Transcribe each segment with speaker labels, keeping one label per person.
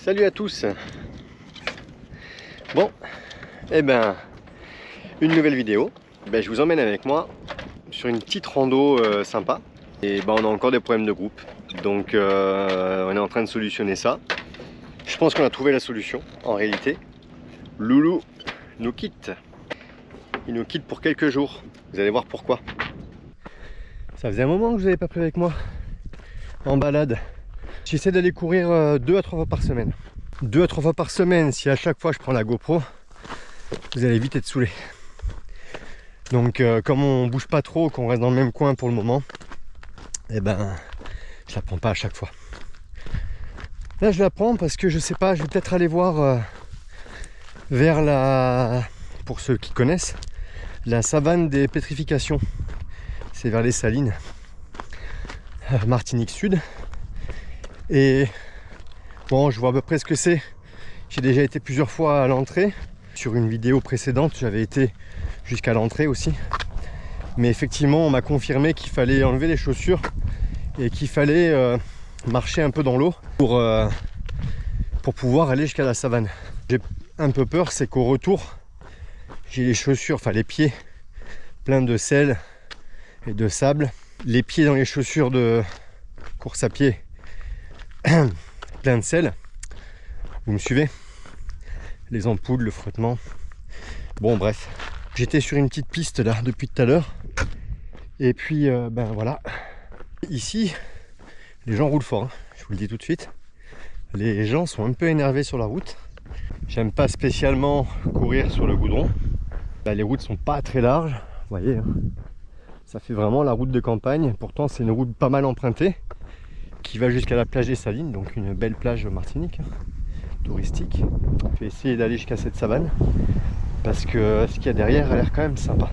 Speaker 1: Salut à tous. Bon, et ben une nouvelle vidéo. Je vous emmène avec moi sur une petite rando sympa. Et on a encore des problèmes de groupe, donc on est en train de solutionner ça. Je pense qu'on a trouvé la solution en réalité. Loulou nous quitte. Il nous quitte pour quelques jours. Vous allez voir pourquoi. Ça faisait un moment que je vous avais pas pris avec moi en balade. J'essaie d'aller courir 2 à 3 fois par semaine. 2 à 3 fois par semaine, si à chaque fois je prends la GoPro, vous allez vite être saoulé. Donc comme on bouge pas trop, qu'on reste dans le même coin pour le moment, je la prends pas à chaque fois. Là je la prends parce que je sais pas, je vais peut-être aller voir vers la, pour ceux qui connaissent, la savane des pétrifications. C'est vers les Salines, Martinique Sud. Et bon, je vois à peu près ce que c'est. J'ai déjà été plusieurs fois à l'entrée. Sur une vidéo précédente, j'avais été jusqu'à l'entrée aussi. Mais effectivement, on m'a confirmé qu'il fallait enlever les chaussures et qu'il fallait marcher un peu dans l'eau pour pouvoir aller jusqu'à la savane. J'ai un peu peur, c'est qu'au retour, j'ai les chaussures, enfin les pieds pleins de sel et de sable. Les pieds dans les chaussures de course à pied plein de sel. Vous me suivez? Les ampoules, le frottement. Bon bref, j'étais sur une petite piste là depuis tout à l'heure. Et puis voilà. Ici, les gens roulent fort, hein. Je vous le dis tout de suite. Les gens sont un peu énervés sur la route. J'aime pas spécialement courir sur le goudron. Là, les routes sont pas très larges, vous voyez, hein. Ça fait vraiment la route de campagne. Pourtant c'est une route pas mal empruntée qui va jusqu'à la plage des Salines, donc une belle plage Martinique, hein, touristique. Je vais essayer d'aller jusqu'à cette savane parce que ce qu'il y a derrière a l'air quand même sympa.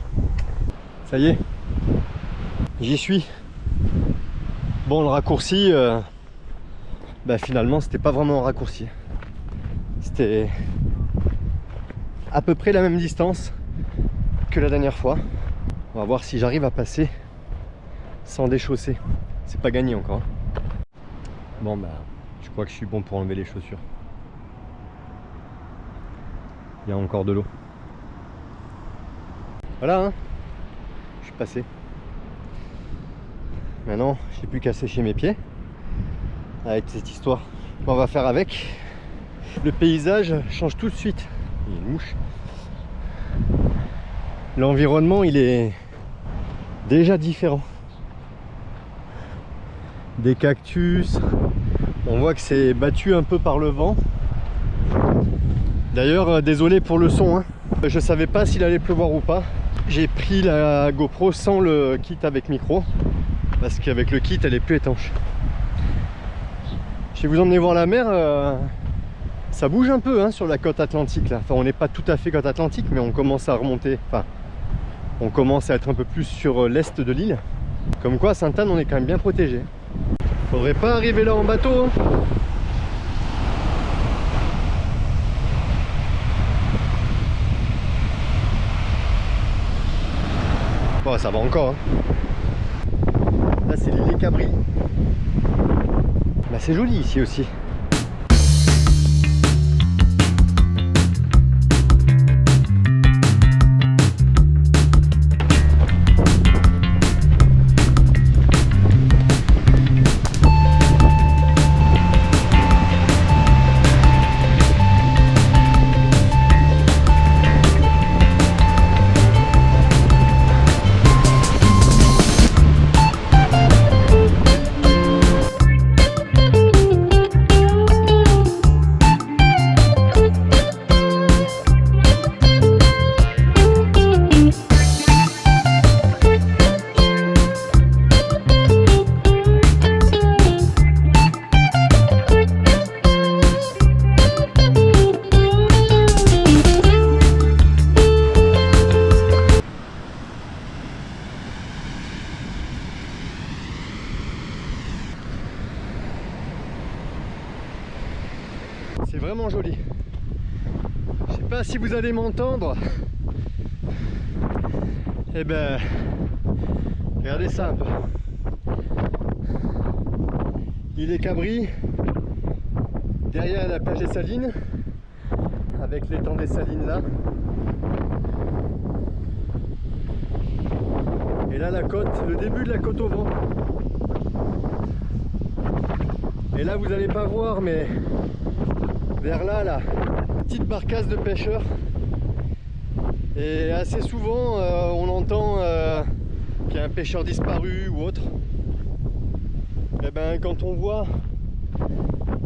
Speaker 1: Ça y est, j'y suis. Bon, le raccourci, finalement c'était pas vraiment un raccourci. C'était à peu près la même distance que la dernière fois. On va voir si j'arrive à passer sans déchausser. C'est pas gagné encore, hein. Bon je crois que je suis bon pour enlever les chaussures. Il y a encore de l'eau. Voilà, hein. Je suis passé. Maintenant, j'ai plus qu'à sécher mes pieds avec cette histoire. On va faire avec. Le paysage change tout de suite. Il y a une mouche. L'environnement, il est déjà différent. Des cactus. On voit que c'est battu un peu par le vent. D'ailleurs, désolé pour le son, hein. Je savais pas s'il allait pleuvoir ou pas. J'ai pris la GoPro sans le kit avec micro parce qu'avec le kit elle est plus étanche. Je vais vous emmener voir la mer. Ça bouge un peu, hein, sur la côte atlantique là. Enfin, on n'est pas tout à fait côte atlantique, mais on commence à remonter. Enfin, on commence à être un peu plus sur l'est de l'île. Comme quoi, Sainte-Anne, on est quand même bien protégé. Faudrait pas arriver là en bateau, hein. Bon, ça va encore, hein. Là c'est l'île des Cabris. Là c'est joli ici aussi. C'est vraiment joli. Je sais pas si vous allez m'entendre. Regardez ça un peu. Il est Cabris. Derrière la plage des Salines, avec l'étang des Salines là. Et là la côte, le début de la côte au vent. Et là vous n'allez pas voir, mais vers là, petite barcasse de pêcheurs. Et assez souvent on entend qu'il y a un pêcheur disparu ou autre. Et ben quand on voit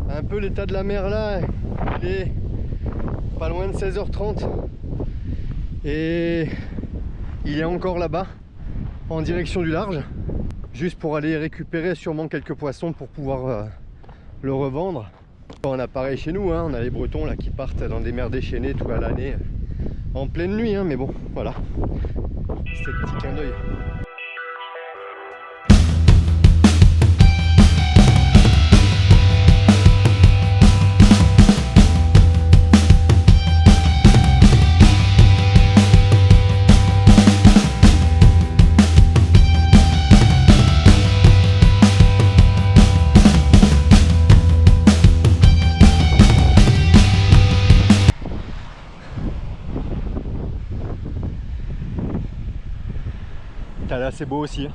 Speaker 1: un peu l'état de la mer là, il est pas loin de 16h30 et il est encore là-bas en direction du large, juste pour aller récupérer sûrement quelques poissons pour pouvoir le revendre. On a pareil chez nous, hein, on a les Bretons là qui partent dans des mers déchaînées toute l'année en pleine nuit, hein, mais bon voilà, c'était le petit clin d'œil. Là c'est beau aussi, hein.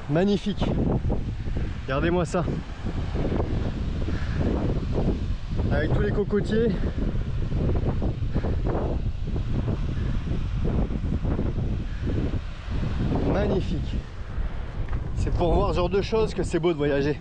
Speaker 1: Magnifique, regardez-moi ça, avec tous les cocotiers. Magnifique, c'est pour voir ce genre de choses que c'est beau de voyager.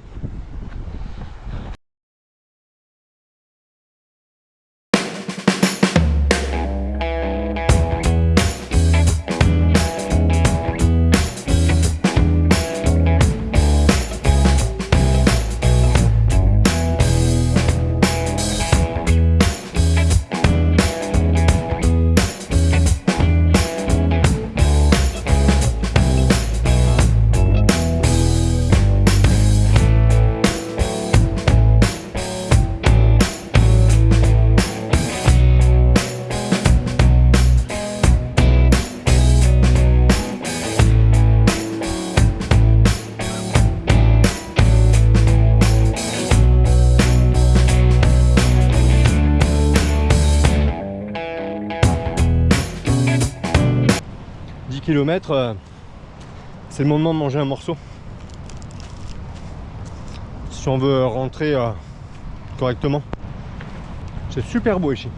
Speaker 1: Kilomètres, c'est le moment de manger un morceau si on veut rentrer correctement. C'est super beau ici,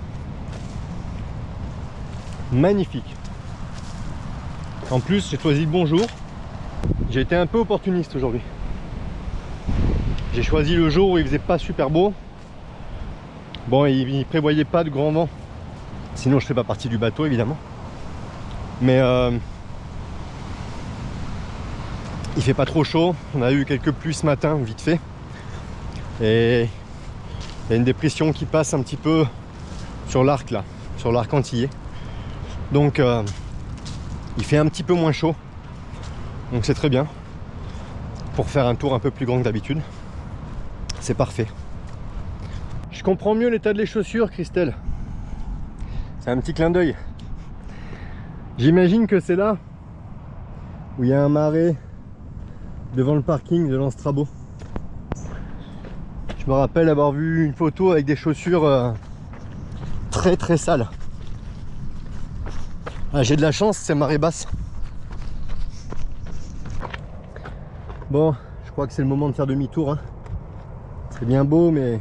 Speaker 1: magnifique. En plus j'ai choisi le bon jour, j'ai été un peu opportuniste aujourd'hui. J'ai choisi le jour où il faisait pas super beau. Bon, il prévoyait pas de grand vent, sinon je fais pas partie du bateau évidemment, mais il fait pas trop chaud. On a eu quelques pluies ce matin vite fait et il y a une dépression qui passe un petit peu sur l'arc là, sur l'arc antillais, donc il fait un petit peu moins chaud, donc c'est très bien pour faire un tour un peu plus grand que d'habitude. C'est parfait. Je comprends mieux l'état de les chaussures, Christelle. C'est un petit clin d'œil. J'imagine que c'est là où il y a un marais devant le parking de l'Anstrabo. Je me rappelle avoir vu une photo avec des chaussures très très sales. Ah, j'ai de la chance, c'est marée basse. Bon, je crois que c'est le moment de faire demi-tour, hein. C'est bien beau, mais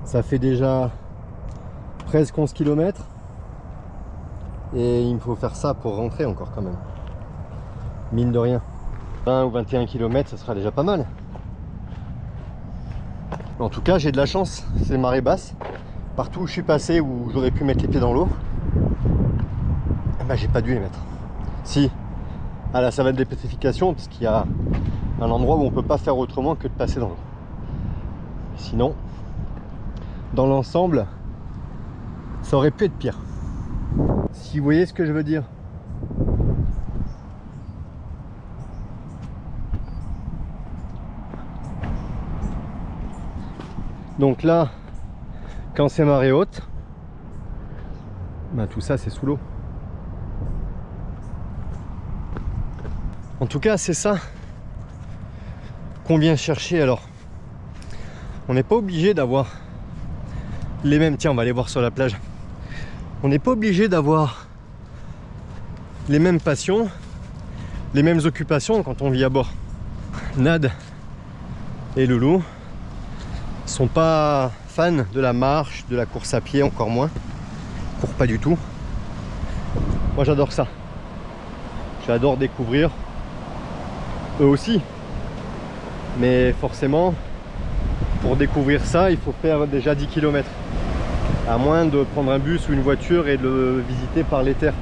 Speaker 1: ça fait déjà presque 11 km et il me faut faire ça pour rentrer encore quand même. Mine de rien, 20 ou 21 km, ça sera déjà pas mal. En tout cas, j'ai de la chance, c'est marée basse. Partout où je suis passé, où j'aurais pu mettre les pieds dans l'eau, bah, j'ai pas dû les mettre. Si, à la savane de pétrification, parce qu'il y a un endroit où on peut pas faire autrement que de passer dans l'eau. Sinon, dans l'ensemble, ça aurait pu être pire. Si vous voyez ce que je veux dire. Donc là, quand c'est marée haute, bah tout ça c'est sous l'eau. En tout cas, c'est ça qu'on vient chercher alors on n'est pas obligé d'avoir les mêmes. Tiens, on va aller voir sur la plage. On n'est pas obligé d'avoir les mêmes passions, les mêmes occupations quand on vit à bord. Nad et Loulou sont pas fans de la marche, de la course à pied, encore moins. Ils courent pas du tout. Moi j'adore ça. J'adore découvrir. Eux aussi. Mais forcément, pour découvrir ça, il faut faire déjà 10 km. À moins de prendre un bus ou une voiture et de le visiter par les terres.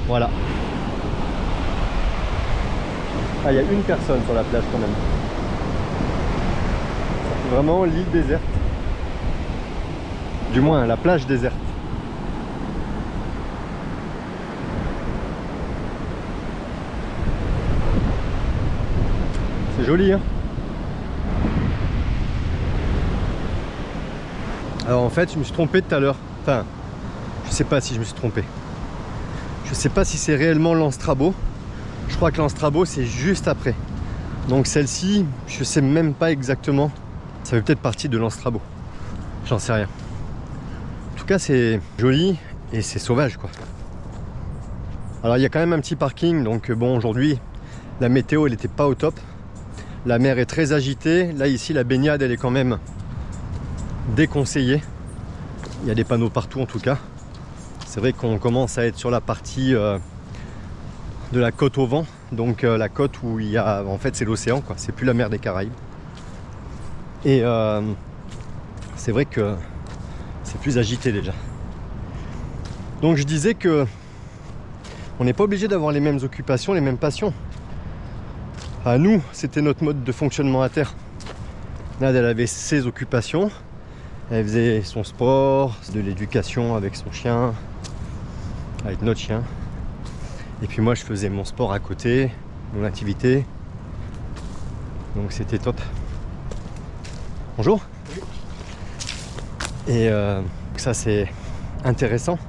Speaker 1: Voilà. Ah, il y a une personne sur la plage quand même. C'est vraiment l'île déserte. Du moins, la plage déserte. C'est joli, hein? Alors en fait, je me suis trompé tout à l'heure. Enfin, je sais pas si je me suis trompé. Je sais pas si c'est réellement l'Anstrabo. Je crois que l'Anstrabo c'est juste après. Donc celle-ci, je sais même pas exactement. Ça fait peut-être partie de l'Anstrabo. J'en sais rien. En tout cas, c'est joli et c'est sauvage, quoi. Alors il y a quand même un petit parking. Donc bon, aujourd'hui, la météo elle n'était pas au top. La mer est très agitée. Là ici, la baignade elle est quand même déconseillée. Il y a des panneaux partout en tout cas. C'est vrai qu'on commence à être sur la partie de la côte au vent. Donc la côte où il y a, en fait c'est l'océan, quoi. C'est plus la mer des Caraïbes. Et c'est vrai que c'est plus agité déjà. Donc je disais que on n'est pas obligé d'avoir les mêmes occupations, les mêmes passions. À nous, c'était notre mode de fonctionnement à terre. Nad, elle avait ses occupations. Elle faisait son sport, de l'éducation avec son chien, avec notre chien. Et puis moi, je faisais mon sport à côté, mon activité. Donc c'était top. Bonjour. Et ça, c'est intéressant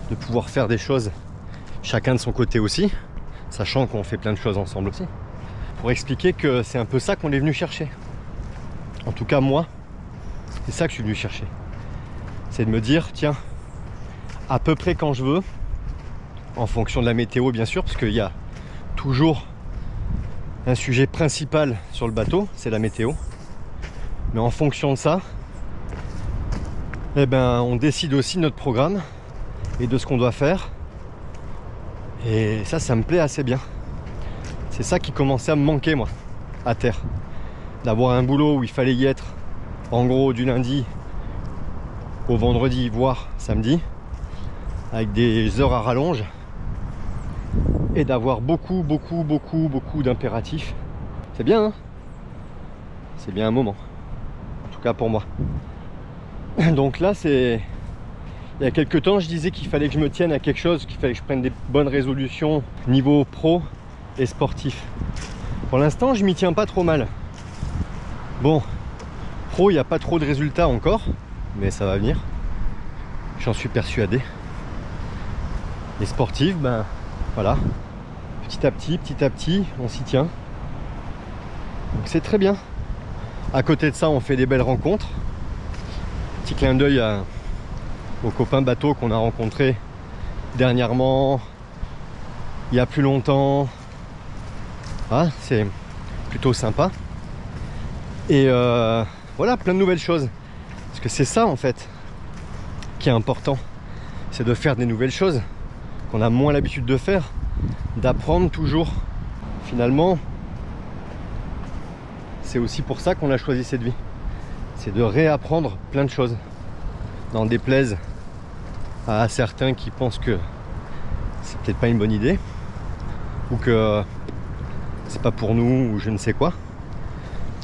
Speaker 1: de pouvoir faire des choses chacun de son côté aussi, sachant qu'on fait plein de choses ensemble aussi. Pour expliquer que c'est un peu ça qu'on est venu chercher. En tout cas, moi, c'est ça que je suis venu chercher. C'est de me dire, tiens, à peu près quand je veux, en fonction de la météo bien sûr, parce qu'il y a toujours un sujet principal sur le bateau, c'est la météo. Mais en fonction de ça, eh ben, on décide aussi de notre programme et de ce qu'on doit faire. Et ça me plaît assez bien. C'est ça qui commençait à me manquer, moi, à terre. D'avoir un boulot où il fallait y être, en gros, du lundi au vendredi, voire samedi, avec des heures à rallonge, et d'avoir beaucoup d'impératifs. C'est bien, hein? C'est bien un moment. En tout cas pour moi. Donc là, c'est... Il y a quelques temps, je disais qu'il fallait que je me tienne à quelque chose, qu'il fallait que je prenne des bonnes résolutions niveau pro et sportif. Pour l'instant, je m'y tiens pas trop mal. Bon, pro, il n'y a pas trop de résultats encore, mais ça va venir. J'en suis persuadé. Les sportifs, ben voilà, petit à petit, on s'y tient. Donc c'est très bien. À côté de ça, on fait des belles rencontres. Petit clin d'œil aux copains bateaux qu'on a rencontrés dernièrement, il y a plus longtemps. Ah, c'est plutôt sympa. Et voilà, plein de nouvelles choses. Parce que c'est ça en fait qui est important. C'est de faire des nouvelles choses qu'on a moins l'habitude de faire. D'apprendre toujours. Finalement, c'est aussi pour ça qu'on a choisi cette vie. C'est de réapprendre plein de choses. N'en déplaise à certains qui pensent que c'est peut-être pas une bonne idée. Ou que c'est pas pour nous, ou je ne sais quoi.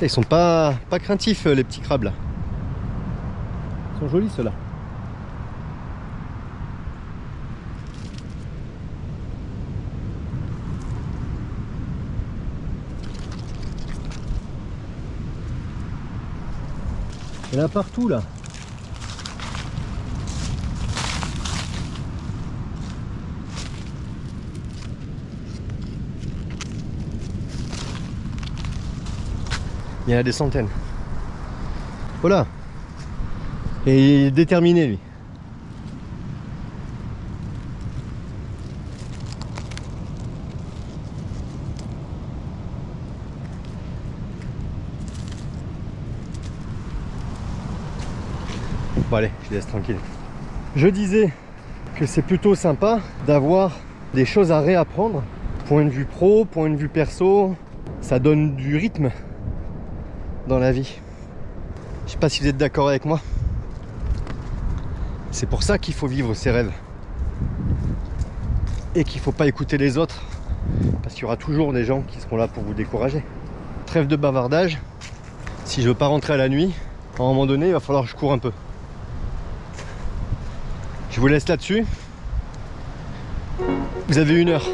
Speaker 1: Ils sont pas craintifs, les petits crabes là. Ils sont jolis ceux-là. Il y en a partout là. Il y en a des centaines. Voilà. Et il est déterminé lui. Bon allez, je laisse tranquille. Je disais que c'est plutôt sympa d'avoir des choses à réapprendre. Point de vue pro, point de vue perso, ça donne du rythme dans la vie. Je sais pas si vous êtes d'accord avec moi. C'est pour ça qu'il faut vivre ses rêves. Et qu'il faut pas écouter les autres. Parce qu'il y aura toujours des gens qui seront là pour vous décourager. Trêve de bavardage. Si je veux pas rentrer à la nuit, à un moment donné, il va falloir que je cours un peu. Je vous laisse là-dessus. Vous avez 1 heure.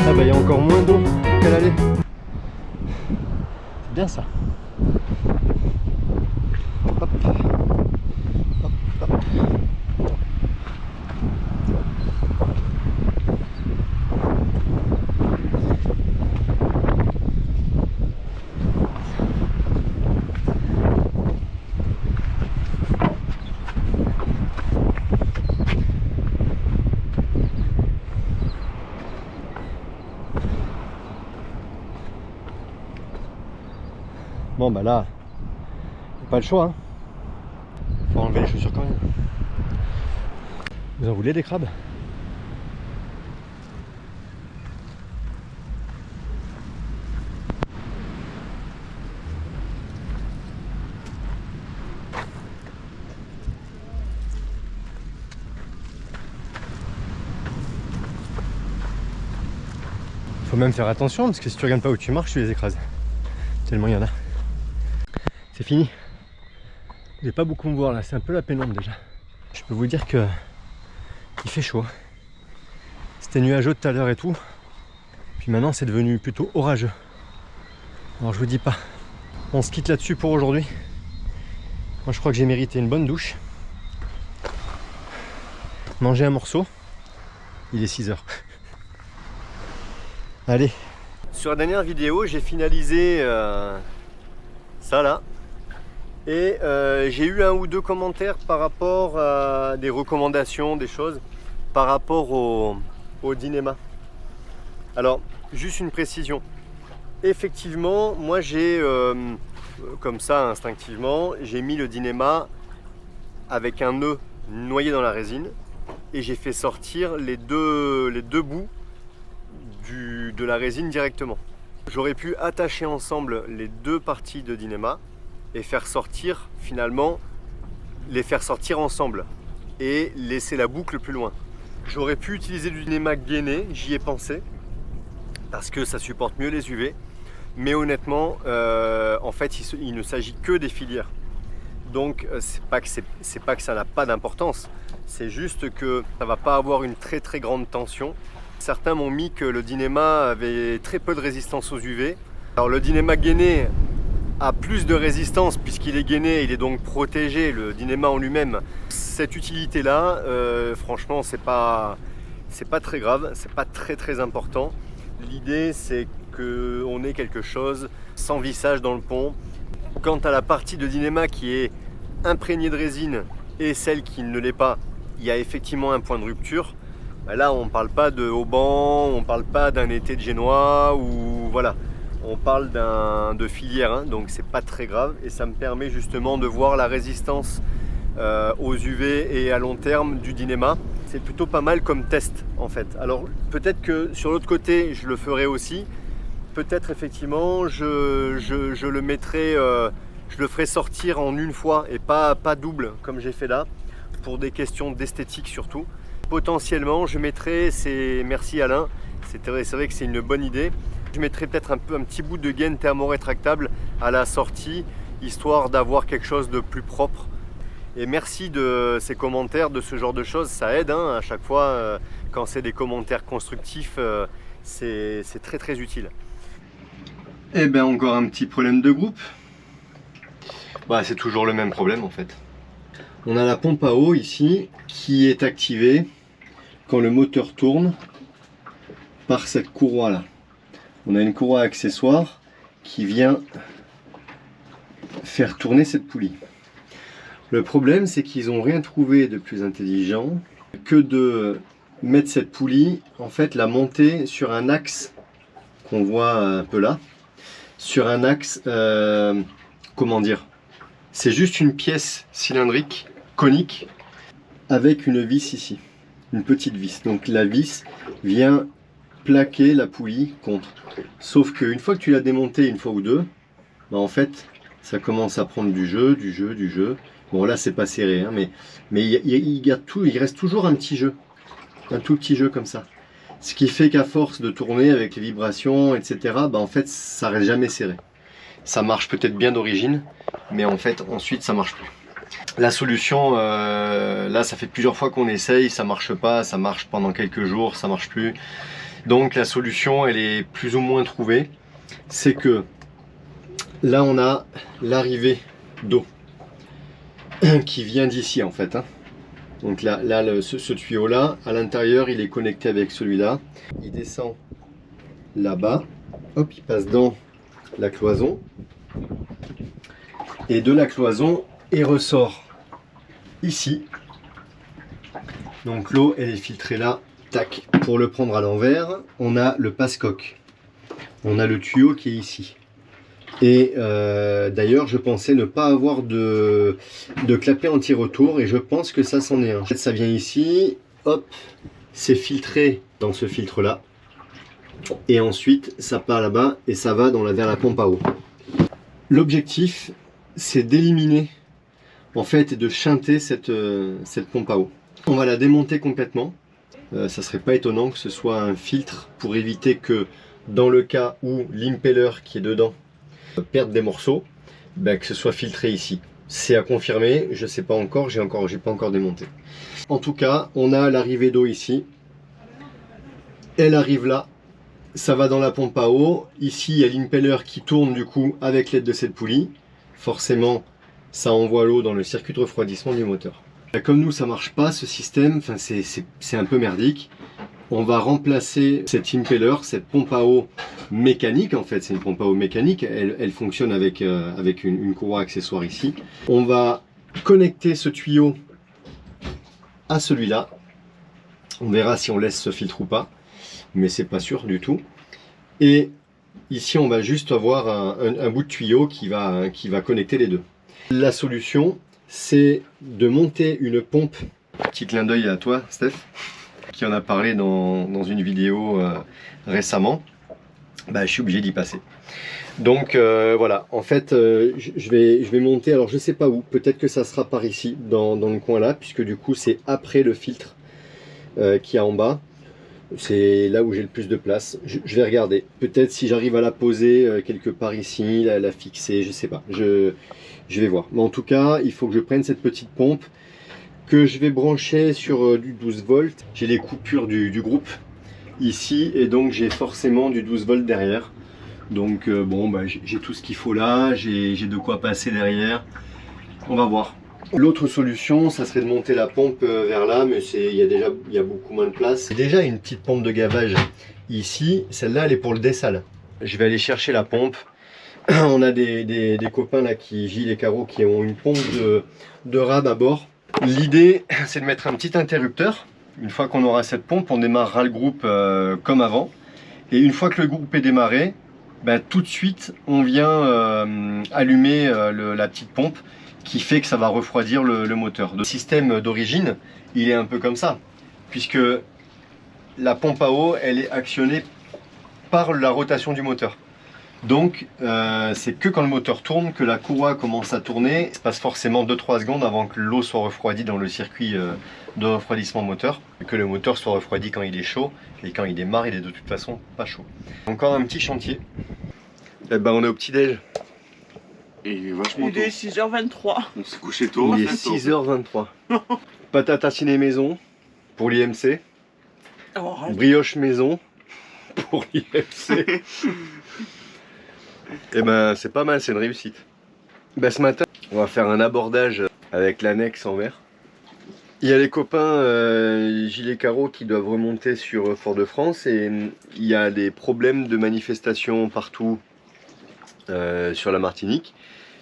Speaker 1: Ah bah il y a encore moins d'eau qu'à l'aller. C'est bien ça. Hop. Hop, hop. Bon bah là, pas le choix. Hein. Faut enlever les chaussures quand même. Vous en voulez des crabes? Faut même faire attention parce que si tu regardes pas où tu marches, tu les écrases. Tellement il y en a. C'est fini. Vous n'allez pas beaucoup me voir là, c'est un peu la pénombre déjà. Je peux vous dire que il fait chaud. C'était nuageux tout à l'heure et tout. Puis maintenant c'est devenu plutôt orageux. Alors je vous dis pas. On se quitte là-dessus pour aujourd'hui. Moi je crois que j'ai mérité une bonne douche. Manger un morceau. Il est 6 heures. Allez. Sur la dernière vidéo, j'ai finalisé ça là. Et j'ai eu 1 ou 2 commentaires par rapport à des recommandations, des choses par rapport au Dynéma. Alors, juste une précision. Effectivement, moi j'ai, comme ça instinctivement, j'ai mis le Dynéma avec un nœud noyé dans la résine et j'ai fait sortir les deux bouts de la résine directement. J'aurais pu attacher ensemble les 2 parties de Dynéma et faire sortir finalement, les faire sortir ensemble et laisser la boucle plus loin. J'aurais pu utiliser du Dynéma gainé, j'y ai pensé, parce que ça supporte mieux les UV, mais honnêtement, en fait, il ne s'agit que des filières. Donc, c'est pas que ça n'a pas d'importance, c'est juste que ça va pas avoir une très très grande tension. Certains m'ont mis que le Dynéma avait très peu de résistance aux UV. Alors le Dynéma gainé a plus de résistance puisqu'il est gainé, il est donc protégé, le Dynéma en lui-même. Cette utilité-là, franchement, c'est pas très grave, c'est pas très important. L'idée, c'est qu'on ait quelque chose sans vissage dans le pont. Quant à la partie de Dynéma qui est imprégnée de résine et celle qui ne l'est pas, il y a effectivement un point de rupture. Là, on ne parle pas de haubans, on ne parle pas d'un été de génois ou voilà. On parle de filière, hein, donc c'est pas très grave et ça me permet justement de voir la résistance aux UV et à long terme du Dynéma. C'est plutôt pas mal comme test en fait. Alors peut-être que sur l'autre côté je le ferai aussi. Peut-être effectivement je le mettrai, je le ferai sortir en une fois et pas double comme j'ai fait là, pour des questions d'esthétique surtout. Potentiellement je mettrai, merci Alain, c'est vrai que c'est une bonne idée. Je mettrai peut-être un petit bout de gaine thermorétractable à la sortie, histoire d'avoir quelque chose de plus propre. Et merci de ces commentaires, de ce genre de choses, ça aide hein, à chaque fois quand c'est des commentaires constructifs, c'est très utile. Et bien encore un petit problème de groupe. Bah, c'est toujours le même problème en fait. On a la pompe à eau ici qui est activée quand le moteur tourne par cette courroie là. On a une courroie accessoire qui vient faire tourner cette poulie. Le problème, c'est qu'ils n'ont rien trouvé de plus intelligent que de mettre cette poulie, en fait la monter sur un axe qu'on voit un peu là, sur un axe, comment dire, c'est juste une pièce cylindrique, conique, avec une vis ici, une petite vis. Donc la vis vient plaquer la poulie contre. Sauf qu'une fois que tu l'as démontée une fois ou deux, bah en fait, ça commence à prendre du jeu. Bon là c'est pas serré, hein, mais il reste toujours un petit jeu, un tout petit jeu comme ça. Ce qui fait qu'à force de tourner avec les vibrations, etc., bah en fait ça reste jamais serré. Ça marche peut-être bien d'origine, mais en fait ensuite ça marche plus. La solution, là ça fait plusieurs fois qu'on essaye, ça marche pas, ça marche pendant quelques jours, ça marche plus. Donc la solution elle est plus ou moins trouvée, c'est que là on a l'arrivée d'eau qui vient d'ici en fait, hein. Donc là, ce tuyau là, à l'intérieur il est connecté avec celui-là, il descend là-bas, hop, il passe dans la cloison, et de la cloison il ressort ici. Donc l'eau elle est filtrée là, tac. Pour le prendre à l'envers, on a le passe-coque, on a le tuyau qui est ici. Et d'ailleurs je pensais ne pas avoir de clapet anti-retour, et je pense que ça c'en est un. En fait, ça vient ici, hop, c'est filtré dans ce filtre là, et ensuite ça part là-bas et ça va vers la pompe à eau. L'objectif c'est d'éliminer en fait et de shunter cette pompe à eau. On va la démonter complètement. Ça serait pas étonnant que ce soit un filtre pour éviter que dans le cas où l'impeller qui est dedans perdre des morceaux, ben, que ce soit filtré ici. C'est à confirmer, je sais pas encore, j'ai pas encore démonté. En tout cas, on a l'arrivée d'eau ici. Elle arrive là, ça va dans la pompe à eau. Ici, il y a l'impeller qui tourne du coup avec l'aide de cette poulie. Forcément, ça envoie l'eau dans le circuit de refroidissement du moteur. Comme nous, ça marche pas ce système, enfin, c'est un peu merdique. On va remplacer cet impeller, cette pompe à eau mécanique, en fait c'est une pompe à eau mécanique, elle fonctionne avec une courroie accessoire ici. On va connecter ce tuyau à celui-là, on verra si on laisse ce filtre ou pas, mais c'est pas sûr du tout. Et ici on va juste avoir un bout de tuyau qui va connecter les deux. La solution c'est de monter une pompe, petit clin d'œil à toi Steph, qui en a parlé dans une vidéo récemment. Bah, je suis obligé d'y passer. Donc voilà, en fait je vais monter, alors je sais pas où, peut-être que ça sera par ici, dans le coin là, puisque du coup c'est après le filtre qu'il y a en bas. C'est là où j'ai le plus de place. Je vais regarder, peut-être si j'arrive à la poser quelque part ici, la fixer, je sais pas, je vais voir. Mais en tout cas, il faut que je prenne cette petite pompe que je vais brancher sur du 12 volts. J'ai les coupures du groupe ici, et donc j'ai forcément du 12 volts derrière. Donc bon, bah, j'ai tout ce qu'il faut là, j'ai de quoi passer derrière. On va voir. L'autre solution, ça serait de monter la pompe vers là, mais il y a beaucoup moins de place. J'ai déjà une petite pompe de gavage ici, celle-là elle est pour le dessal. Je vais aller chercher la pompe. On a des copains là, Gilles et Caro, qui ont une pompe de rab à bord. L'idée c'est de mettre un petit interrupteur. Une fois qu'on aura cette pompe, on démarrera le groupe comme avant. Et une fois que le groupe est démarré, ben, tout de suite on vient allumer la petite pompe, qui fait que ça va refroidir le moteur. Le système d'origine, il est un peu comme ça, puisque la pompe à eau, elle est actionnée par la rotation du moteur. Donc c'est que quand le moteur tourne que la courroie commence à tourner. Il se passe forcément 2-3 secondes avant que l'eau soit refroidie dans le circuit de refroidissement moteur, que le moteur soit refroidi quand il est chaud, et quand il démarre il est de toute façon pas chaud. Encore un petit chantier. Et ben on est au petit déj.
Speaker 2: Et il est vachement tôt.
Speaker 3: Il est 6h23.
Speaker 2: On s'est couché tôt.
Speaker 1: Il est 6h23. Patates tacinées maison pour l'IMC.
Speaker 3: Oh,
Speaker 1: Brioche maison pour l'IMC. Et ben c'est pas mal, c'est une réussite. Ben, ce matin On va faire un abordage avec l'annexe en mer. Il y a les copains Gilles Caro qui doivent remonter sur Fort-de-France et il y a des problèmes de manifestation partout sur la Martinique.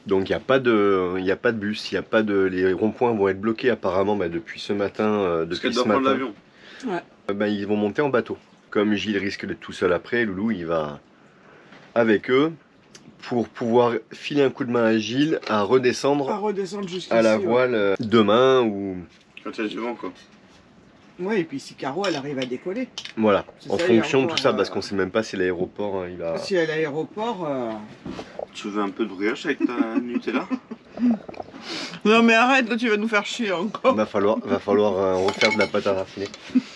Speaker 1: Donc il n'y a pas de bus, il y a pas de, les ronds-points vont être bloqués apparemment depuis ce matin.
Speaker 2: Parce qu'elle doit prendre l'avion.
Speaker 3: Ouais.
Speaker 1: Ils vont monter en bateau. Comme Gilles risque d'être tout seul après, Loulou il va avec eux pour pouvoir filer un coup de main à Gilles à redescendre
Speaker 3: jusqu'ici.
Speaker 1: à la voile demain ou...
Speaker 2: Quand il y a du vent, quoi.
Speaker 3: Oui, et puis si Caro elle arrive à décoller.
Speaker 1: Voilà,
Speaker 3: C'est
Speaker 1: en
Speaker 3: ça, il y a
Speaker 1: fonction de
Speaker 3: encore,
Speaker 1: tout ça, parce qu'on sait même pas si l'aéroport il va...
Speaker 3: Si à l'aéroport.
Speaker 2: Tu veux un peu de brioche avec ta Nutella?
Speaker 3: Non mais arrête, là tu vas nous faire chier encore.
Speaker 1: Va falloir refaire de la pâte à rafiner.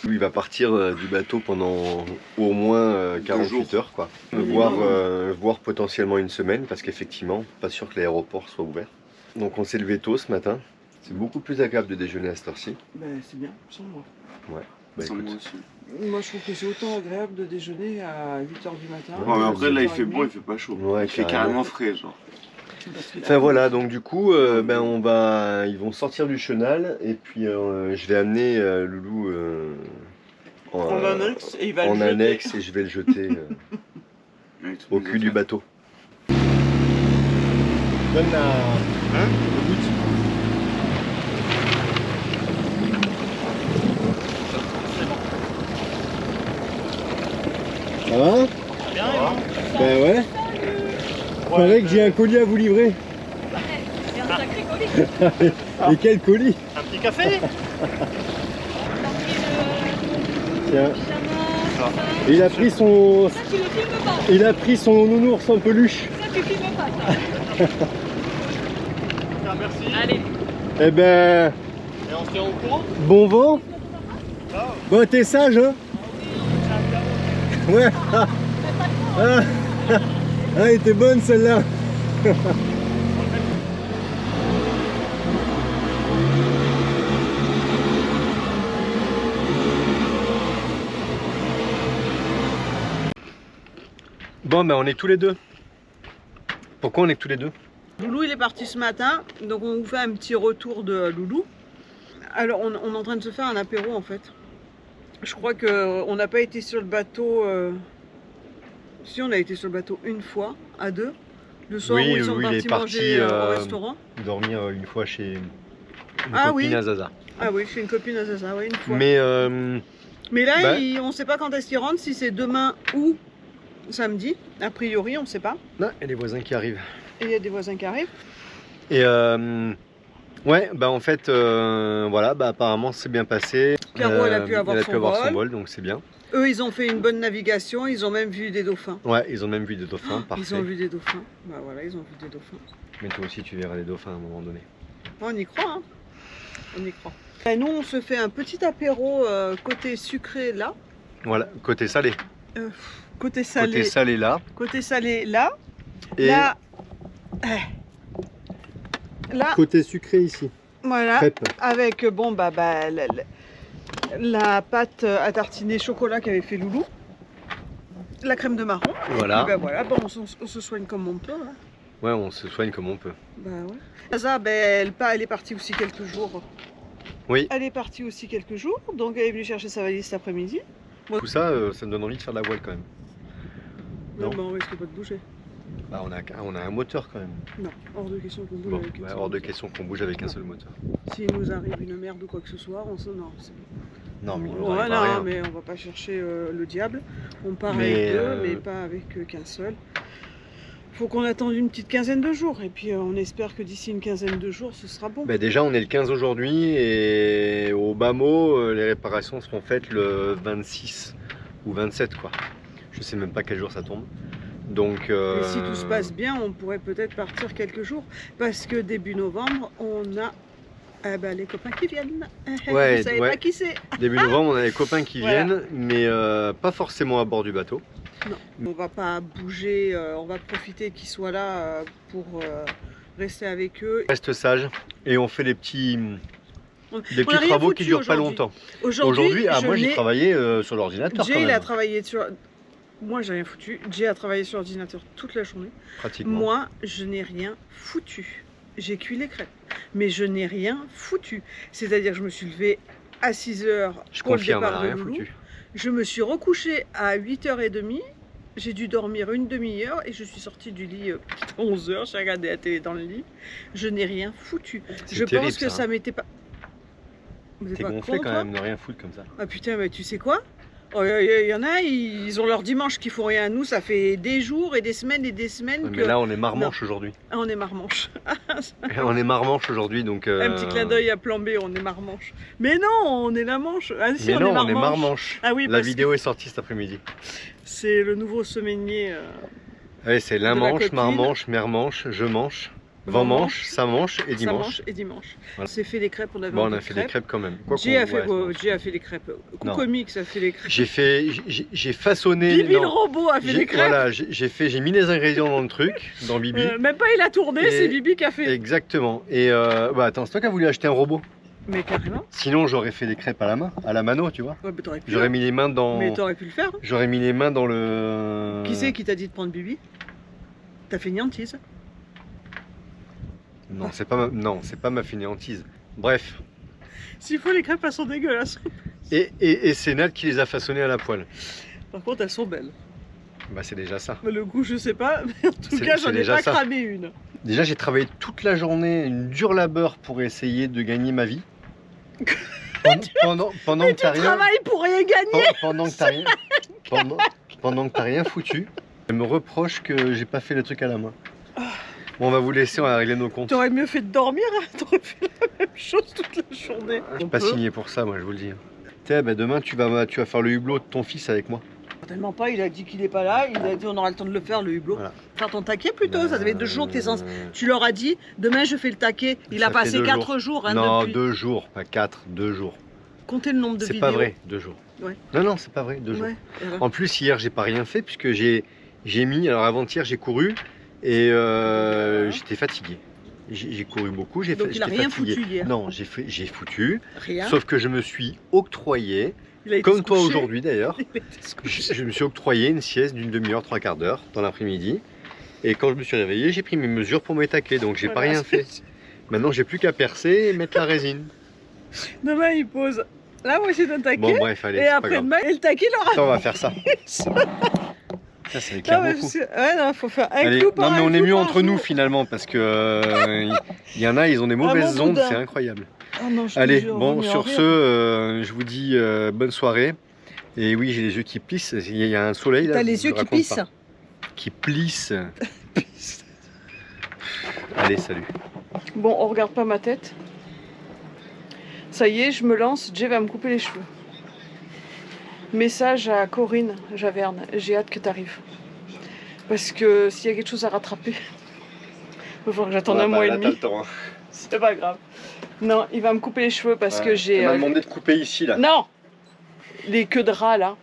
Speaker 1: Lui, il va partir du bateau pendant au moins 48 heures, quoi. Voire potentiellement une semaine, parce qu'effectivement, pas sûr que l'aéroport soit ouvert. Donc on s'est levé tôt ce matin. C'est beaucoup plus agréable de déjeuner à cette heure-ci.
Speaker 3: Ben c'est bien, sans moi.
Speaker 1: Ouais. Bah,
Speaker 2: Sans
Speaker 1: écoute.
Speaker 2: moi aussi.
Speaker 3: Moi je trouve que c'est autant agréable de déjeuner à 8h du matin.
Speaker 1: Ouais,
Speaker 2: Ouais, mais après là il fait
Speaker 3: 7h30.
Speaker 2: beau, il fait pas chaud.
Speaker 1: Ouais,
Speaker 2: il fait carrément frais, genre.
Speaker 3: Parce que là,
Speaker 1: Enfin voilà, donc du coup, ils vont sortir du chenal et puis je vais amener Loulou
Speaker 3: en annexe et il va le
Speaker 1: en
Speaker 3: jeter.
Speaker 1: annexe et je vais le jeter
Speaker 2: Avec toutes
Speaker 1: au
Speaker 2: mes
Speaker 1: cul du
Speaker 2: affaires.
Speaker 1: bateau. Donne le bout. Ça va?
Speaker 4: Bien,
Speaker 1: Ben ouais. Paraît que j'ai un colis à vous livrer.
Speaker 4: c'est un sacré colis.
Speaker 1: Et quel colis?
Speaker 4: Un petit café.
Speaker 1: Tiens.
Speaker 4: Pyjama,
Speaker 1: Et il a pris son.
Speaker 4: ça tu le filmes pas.
Speaker 1: Il a pris son nounours en peluche.
Speaker 4: Ça tu filmes pas ça. Merci. Allez.
Speaker 1: Eh ben,
Speaker 4: Et on se tient au courant.
Speaker 1: bon vent. Bon, t'es sage, hein? Ouais. Ah, elle était bonne celle-là. Bon, ben on est tous les deux. Pourquoi on est que tous les deux?
Speaker 3: Loulou il est parti ce matin, donc on vous fait un petit retour de Loulou. Alors on est en train de se faire un apéro en fait. Je crois qu'on n'a pas été sur le bateau. Si on a été sur le bateau une fois, à deux. Le soir
Speaker 1: Oui,
Speaker 3: où ils sont
Speaker 1: oui, il est
Speaker 3: partis manger
Speaker 1: parti,
Speaker 3: au restaurant.
Speaker 1: Dormir une fois chez une
Speaker 3: Ah
Speaker 1: copine
Speaker 3: oui.
Speaker 1: à Zaza.
Speaker 3: Ah oui, chez une copine à Zaza, oui, une fois.
Speaker 1: Mais
Speaker 3: Mais là,
Speaker 1: bah-
Speaker 3: on ne sait pas quand est-ce qu'ils rentrent, si c'est demain ou samedi. A priori, on ne sait pas.
Speaker 1: non, il y a les voisins qui arrivent.
Speaker 3: Et il y a des voisins qui arrivent.
Speaker 1: Et ouais, bah en fait, voilà, bah apparemment c'est bien passé.
Speaker 3: Caro, elle a pu avoir son vol.
Speaker 1: donc c'est bien.
Speaker 3: Eux, ils ont fait une bonne navigation, ils ont même vu des dauphins.
Speaker 1: Ouais, ils ont même vu des dauphins, parfait.
Speaker 3: Ils ont vu des dauphins. Bah voilà, ils ont vu des dauphins.
Speaker 1: Mais toi aussi tu verras les dauphins à un moment donné.
Speaker 3: On y croit, hein. On y croit. Et nous, on se fait un petit apéro côté sucré là.
Speaker 1: Voilà, côté salé.
Speaker 3: Côté salé.
Speaker 1: Côté salé là.
Speaker 3: Côté salé là.
Speaker 1: Et
Speaker 3: Là. Là,
Speaker 1: côté sucré ici.
Speaker 3: voilà.
Speaker 1: Crêpe.
Speaker 3: Avec bon la pâte à tartiner chocolat qu'avait fait Loulou. La crème de marron.
Speaker 1: Voilà.
Speaker 3: Et ben voilà, bon, on se soigne comme on peut. Hein.
Speaker 1: Ouais, on se soigne comme on peut.
Speaker 3: Bah ouais. Zaza, ben, elle est partie aussi quelques jours.
Speaker 1: Oui.
Speaker 3: Elle est partie aussi quelques jours, donc elle est venue chercher sa valise cet après-midi.
Speaker 1: Tout ça, ça me donne envie de faire de la voile quand même. Non.
Speaker 3: Non, mais on risque pas de bouger.
Speaker 1: Bah on a un moteur quand même.
Speaker 3: Non, hors de question qu'on bouge
Speaker 1: Bon,
Speaker 3: avec une
Speaker 1: ouais,
Speaker 3: seule
Speaker 1: hors de
Speaker 3: moteur.
Speaker 1: question qu'on bouge avec un seul moteur.
Speaker 3: S'il nous arrive une merde ou quoi que ce soit, on se... Non, c'est bon.
Speaker 1: Non, mais il nous
Speaker 3: Ouais,
Speaker 1: arrivera
Speaker 3: non,
Speaker 1: rien.
Speaker 3: mais on va pas chercher le diable. On part
Speaker 1: Mais,
Speaker 3: avec deux, mais pas avec qu'un seul. Faut qu'on attende une petite quinzaine de jours. Et puis on espère que d'ici une quinzaine de jours, ce sera bon.
Speaker 1: Bah déjà on est le 15 aujourd'hui et au bas mot les réparations seront faites le 26 ou 27 quoi. Je sais même pas quel jour ça tombe. Donc
Speaker 3: Et si tout se passe bien, on pourrait peut-être partir quelques jours. Parce que début novembre, on a les copains qui viennent.
Speaker 1: Ouais,
Speaker 3: Vous savez
Speaker 1: ouais.
Speaker 3: pas qui c'est?
Speaker 1: début novembre on a les copains qui
Speaker 3: Voilà.
Speaker 1: viennent mais pas forcément à bord du bateau.
Speaker 3: On va pas bouger, on va profiter qu'ils soient là pour rester avec eux.
Speaker 1: Reste sage et on fait les petits
Speaker 3: On
Speaker 1: des
Speaker 3: a
Speaker 1: petits
Speaker 3: rien
Speaker 1: travaux
Speaker 3: foutu
Speaker 1: qui durent pas
Speaker 3: aujourd'hui.
Speaker 1: longtemps.
Speaker 3: Aujourd'hui,
Speaker 1: moi j'ai travaillé sur l'ordinateur quand
Speaker 3: Jay, il a
Speaker 1: même,
Speaker 3: travaillé sur... Moi, j'ai rien foutu. Jay a travaillé sur l'ordinateur toute la journée.
Speaker 1: pratiquement.
Speaker 3: Moi, je n'ai rien foutu. j'ai cuit les crêpes. Mais je n'ai rien foutu. C'est-à-dire que je me suis levée à 6 h
Speaker 1: Je
Speaker 3: pour le
Speaker 1: confirme, elle a
Speaker 3: départ de
Speaker 1: rien
Speaker 3: Loulou.
Speaker 1: foutu.
Speaker 3: Je me suis recouchée à 8h30. J'ai dû dormir une demi-heure et je suis sortie du lit à 11 h. J'ai regardé la télé dans le lit. Je n'ai rien foutu. Je
Speaker 1: terrible,
Speaker 3: pense que ça m'était pas... Vous êtes
Speaker 1: T'es
Speaker 3: pas
Speaker 1: gonflé
Speaker 3: con,
Speaker 1: quand
Speaker 3: toi
Speaker 1: même de rien foutre comme ça.
Speaker 3: Ah putain, mais tu sais quoi? Il y en a, ils ont leur dimanche qui font rien. Nous, ça fait des jours et des semaines
Speaker 1: Ouais,
Speaker 3: que...
Speaker 1: mais là on est marmanche aujourd'hui.
Speaker 3: Ah, on est marmanche.
Speaker 1: On est marmanche aujourd'hui donc.
Speaker 3: Un petit clin d'œil à plan B, on est marmanche. Mais non, on est la Manche. Ah si,
Speaker 1: Mais non,
Speaker 3: on
Speaker 1: on est marmanche.
Speaker 3: Ah oui,
Speaker 1: La
Speaker 3: parce
Speaker 1: vidéo est sortie cet après-midi.
Speaker 3: que c'est le nouveau semainier.
Speaker 1: Allez, c'est la
Speaker 3: De la
Speaker 1: manche,
Speaker 3: coquine.
Speaker 1: marmanche, mermanche, je manche, vent manche, ça manche et dimanche.
Speaker 3: Dimanche et dimanche.
Speaker 1: Voilà.
Speaker 3: On s'est fait des crêpes, on avait
Speaker 1: Bon, on
Speaker 3: envie
Speaker 1: a
Speaker 3: de
Speaker 1: fait des crêpes quand même. Quoi
Speaker 3: Jay
Speaker 1: qu'on-
Speaker 3: a fait,
Speaker 1: ouais,
Speaker 3: Jay a fait les crêpes.
Speaker 1: Non.
Speaker 3: Cocomics a fait les crêpes.
Speaker 1: j'ai façonné.
Speaker 3: Bibi le
Speaker 1: non.
Speaker 3: robot a fait
Speaker 1: J'ai-
Speaker 3: les crêpes.
Speaker 1: Voilà, j'ai mis les ingrédients dans le truc, dans Bibi.
Speaker 3: Même pas il a tourné,
Speaker 1: Et-
Speaker 3: c'est Bibi qui a fait.
Speaker 1: Exactement. Et bah attends, c'est toi qui as voulu acheter un robot.
Speaker 3: Mais carrément.
Speaker 1: Sinon, j'aurais fait des crêpes à la main, à la mano, tu vois.
Speaker 3: Ouais, mais t'aurais pu.
Speaker 1: J'aurais mis les mains dans.
Speaker 3: Mais t'aurais pu le faire.
Speaker 1: J'aurais mis les mains dans le.
Speaker 3: Qui c'est qui t'a dit de prendre Bibi? T'as fait une hantise.
Speaker 1: Non, c'est pas ma fainéantise. Bref.
Speaker 3: S'il faut, les crêpes, elles sont dégueulasses.
Speaker 1: Et c'est Nat qui les a façonnées à la poêle.
Speaker 3: Par contre, elles sont belles.
Speaker 1: Bah c'est déjà ça.
Speaker 3: Le goût, je sais pas, mais en tout
Speaker 1: C'est-
Speaker 3: cas,
Speaker 1: c'est
Speaker 3: j'en ai
Speaker 1: déjà
Speaker 3: pas
Speaker 1: ça.
Speaker 3: cramé une.
Speaker 1: Déjà, j'ai travaillé toute la journée, une dure labeur pour essayer de gagner ma vie. Pendant
Speaker 3: Mais
Speaker 1: que
Speaker 3: tu
Speaker 1: t'as rien,
Speaker 3: travailles pour rien gagner.
Speaker 1: pendant que t'as rien, pendant que t'as rien foutu, elle me reproche que j'ai pas fait le truc à la main. Bon, on va vous laisser, on va régler nos comptes.
Speaker 3: T'aurais mieux fait de dormir, hein. T'aurais fait la même chose toute la journée.
Speaker 1: Je suis pas signé pour ça, moi, je vous le dis. Tiens, bah, demain, tu vas faire le hublot de ton fils avec moi.
Speaker 3: Tellement pas, il a dit qu'il est pas là, il a dit on aura le temps de le faire le hublot.
Speaker 1: Voilà.
Speaker 3: Faire ton taquet plutôt, ça fait 2 jours que t'es censé. Tu leur as dit, demain je fais le taquet. Il
Speaker 1: Ça
Speaker 3: a
Speaker 1: fait
Speaker 3: passé
Speaker 1: 2
Speaker 3: 4 jours hein,
Speaker 1: Non,
Speaker 3: depuis.
Speaker 1: 2 jours, pas 4, 2 jours.
Speaker 3: Comptez le nombre de
Speaker 1: C'est
Speaker 3: vidéos.
Speaker 1: pas vrai, 2 jours.
Speaker 3: Ouais.
Speaker 1: Non, c'est pas vrai, 2 jours.
Speaker 3: Ouais, voilà.
Speaker 1: En plus, hier, j'ai pas rien fait puisque j'ai mis. Alors, avant-hier, j'ai couru et j'étais fatigué. J'ai couru beaucoup,
Speaker 3: Donc il a
Speaker 1: j'étais
Speaker 3: rien
Speaker 1: fatigué.
Speaker 3: foutu hier.
Speaker 1: Non, j'ai foutu.
Speaker 3: Rien.
Speaker 1: Sauf que je me suis octroyé,
Speaker 3: Il a été
Speaker 1: comme
Speaker 3: se
Speaker 1: toi
Speaker 3: coucher.
Speaker 1: aujourd'hui d'ailleurs,
Speaker 3: Il a été se coucher.
Speaker 1: je me suis octroyé une sieste d'une demi-heure, 3/4 d'heure dans l'après-midi. Et quand je me suis réveillé, j'ai pris mes mesures pour mes taquets, donc j'ai pas
Speaker 3: Voilà.
Speaker 1: rien fait. Maintenant, j'ai plus qu'à percer et mettre la résine.
Speaker 3: Demain il pose la moitié d'un taquet.
Speaker 1: Bon, bref, allez,
Speaker 3: et
Speaker 1: c'est pas
Speaker 3: après
Speaker 1: grave.
Speaker 3: demain, et le taquet il aura.
Speaker 1: Ça, on va faire ça. Ça éclaire beaucoup.
Speaker 3: Ouais, non, faut faire un
Speaker 1: Allez,
Speaker 3: clou par
Speaker 1: non mais
Speaker 3: un
Speaker 1: on est
Speaker 3: clou
Speaker 1: mieux
Speaker 3: par
Speaker 1: entre nous
Speaker 3: jour.
Speaker 1: finalement parce que il y en a, ils ont des mauvaises
Speaker 3: mon
Speaker 1: ondes,
Speaker 3: boudin.
Speaker 1: c'est incroyable.
Speaker 3: Ah non, je te
Speaker 1: Allez,
Speaker 3: jure,
Speaker 1: bon
Speaker 3: on est en
Speaker 1: sur
Speaker 3: rire.
Speaker 1: ce, je vous dis bonne soirée. Et oui, j'ai les yeux qui plissent. Il y a un soleil là.
Speaker 3: T'as
Speaker 1: je
Speaker 3: les
Speaker 1: vous
Speaker 3: yeux
Speaker 1: le
Speaker 3: qui
Speaker 1: raconte
Speaker 3: pissent.
Speaker 1: pas. Qui plissent. Allez, salut.
Speaker 3: Bon, on regarde pas ma tête. Ça y est, je me lance. Jay va me couper les cheveux. Message à Corinne Javerne. J'ai hâte que tu arrives. Parce que s'il y a quelque chose à rattraper, il va falloir que j'attende un mois et demi. C'est pas grave. Non, il va me couper les cheveux parce que j'ai.
Speaker 1: Elle m'a demandé de couper ici là.
Speaker 3: Non, les queues de rat là.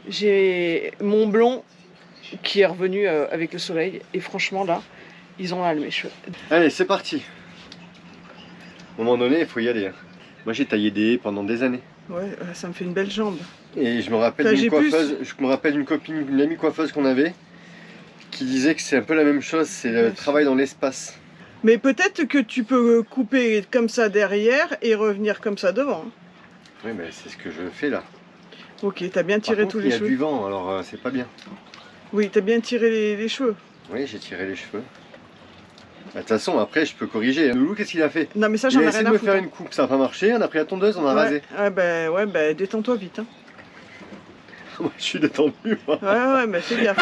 Speaker 3: J'ai mon blond qui est revenu avec le soleil. Et franchement là, ils ont mal mes cheveux.
Speaker 1: Allez, c'est parti. À un moment donné, il faut y aller. Hein. Moi, j'ai taillé des haies pendant des années.
Speaker 3: Ouais, ça me fait une belle jambe.
Speaker 1: Et je me rappelle
Speaker 3: Enfin,
Speaker 1: d'une
Speaker 3: j'ai
Speaker 1: coiffeuse, je me rappelle d'une copine, une amie coiffeuse qu'on avait, qui disait que c'est un peu la même chose, c'est le
Speaker 3: Ouais.
Speaker 1: travail dans l'espace.
Speaker 3: Mais peut-être que tu peux couper comme ça derrière et revenir comme ça devant. hein.
Speaker 1: Oui, mais c'est ce que je fais là.
Speaker 3: Ok, t'as bien
Speaker 1: Par
Speaker 3: tiré
Speaker 1: contre,
Speaker 3: tous
Speaker 1: il
Speaker 3: les
Speaker 1: y a
Speaker 3: cheveux.
Speaker 1: du vent, alors c'est pas bien.
Speaker 3: Oui, t'as bien tiré les cheveux.
Speaker 1: Oui, j'ai tiré les cheveux. Bah, de toute façon, après, je peux corriger. Loulou, qu'est-ce qu'il a fait?
Speaker 3: Non mais ça
Speaker 1: Il
Speaker 3: j'en
Speaker 1: a
Speaker 3: ai
Speaker 1: essayé
Speaker 3: rien
Speaker 1: de
Speaker 3: à
Speaker 1: me faire
Speaker 3: foutre.
Speaker 1: une coupe, ça n'a pas marché, on a pris la tondeuse, on a rasé.
Speaker 3: Ouais, bah détends-toi vite. Hein.
Speaker 1: Moi, je suis détendu, moi.
Speaker 3: Ouais, mais fais gaffe.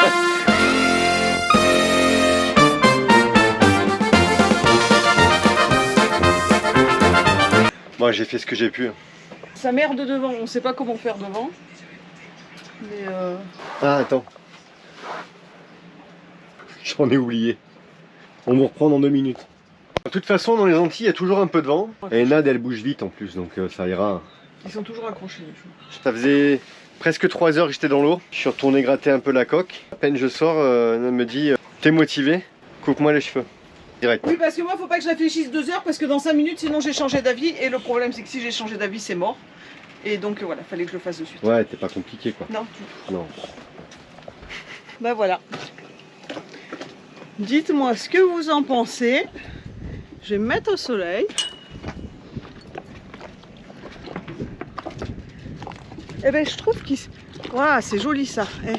Speaker 1: Moi, j'ai fait ce que j'ai pu.
Speaker 3: Ça merde devant, on sait pas comment faire devant. Mais
Speaker 1: Ah, attends. J'en ai oublié. On vous reprend dans 2 minutes. De toute façon, dans les Antilles, il y a toujours un peu de vent. Et Nad, elle bouge vite en plus, donc ça ira.
Speaker 3: ils sont toujours accrochés les cheveux.
Speaker 1: Ça faisait presque 3 heures que j'étais dans l'eau. Je suis retourné gratter un peu la coque. À peine je sors, Nad me dit t'es motivé? Coupe-moi les cheveux. Direct.
Speaker 3: Oui, parce que moi, faut pas que je réfléchisse 2 heures parce que dans 5 minutes, sinon j'ai changé d'avis. Et le problème, c'est que si j'ai changé d'avis, c'est mort. Et donc voilà, fallait que je le fasse de suite.
Speaker 1: Ouais, t'es pas compliqué quoi.
Speaker 3: Non,
Speaker 1: Non.
Speaker 3: bah voilà. Dites-moi ce que vous en pensez. Je vais me mettre au soleil. Eh ben je trouve qu'il... Waouh, c'est joli ça. Eh.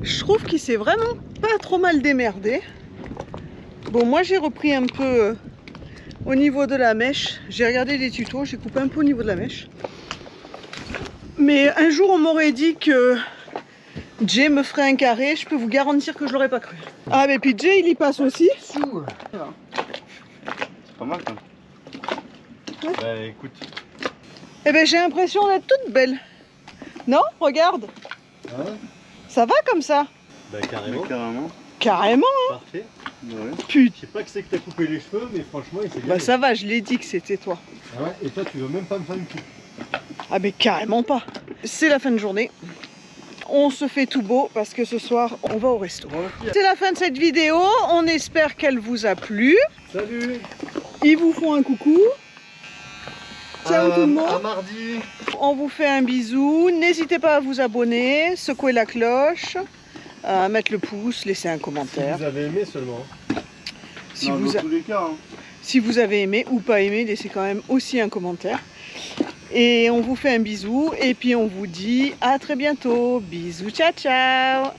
Speaker 3: Je trouve qu'il s'est vraiment pas trop mal démerdé. Bon, moi j'ai repris un peu au niveau de la mèche. J'ai regardé des tutos, j'ai coupé un peu au niveau de la mèche. Mais un jour on m'aurait dit que Jay me ferait un carré, je peux vous garantir que je l'aurais pas cru. Ah mais puis Jay il y passe aussi.
Speaker 2: C'est pas mal quand même.
Speaker 1: Bah écoute.
Speaker 3: Eh ben j'ai l'impression d'être toute belle. Non, regarde.
Speaker 1: Ah ouais.
Speaker 3: Ça va comme ça?
Speaker 1: Bah
Speaker 2: Mais
Speaker 1: carrément.
Speaker 2: carrément.
Speaker 3: Carrément.
Speaker 1: Parfait.
Speaker 2: Ouais.
Speaker 3: Putain.
Speaker 1: Je sais pas que c'est que t'as coupé les cheveux, mais franchement il s'est bien.
Speaker 3: Bah ça va, je l'ai dit que c'était toi.
Speaker 1: Ah ouais, et toi tu veux même pas me faire une coupe.
Speaker 3: Ah mais carrément pas. C'est la fin de journée. On se fait tout beau parce que ce soir on va au resto. C'est la fin de cette vidéo. On espère qu'elle vous a plu.
Speaker 1: Salut.
Speaker 3: Ils vous font un coucou. Ciao tout le
Speaker 1: À
Speaker 3: monde.
Speaker 1: mardi.
Speaker 3: On vous fait un bisou. N'hésitez pas à vous abonner, secouer la cloche, mettre le pouce, laisser un
Speaker 1: Si
Speaker 3: commentaire.
Speaker 1: vous avez aimé seulement.
Speaker 3: Si
Speaker 2: Non,
Speaker 3: vous,
Speaker 2: dans tous les cas. Hein.
Speaker 3: si vous avez aimé ou pas aimé, laissez quand même aussi un commentaire. Et on vous fait un bisou et puis on vous dit à très bientôt. Bisous, ciao ciao.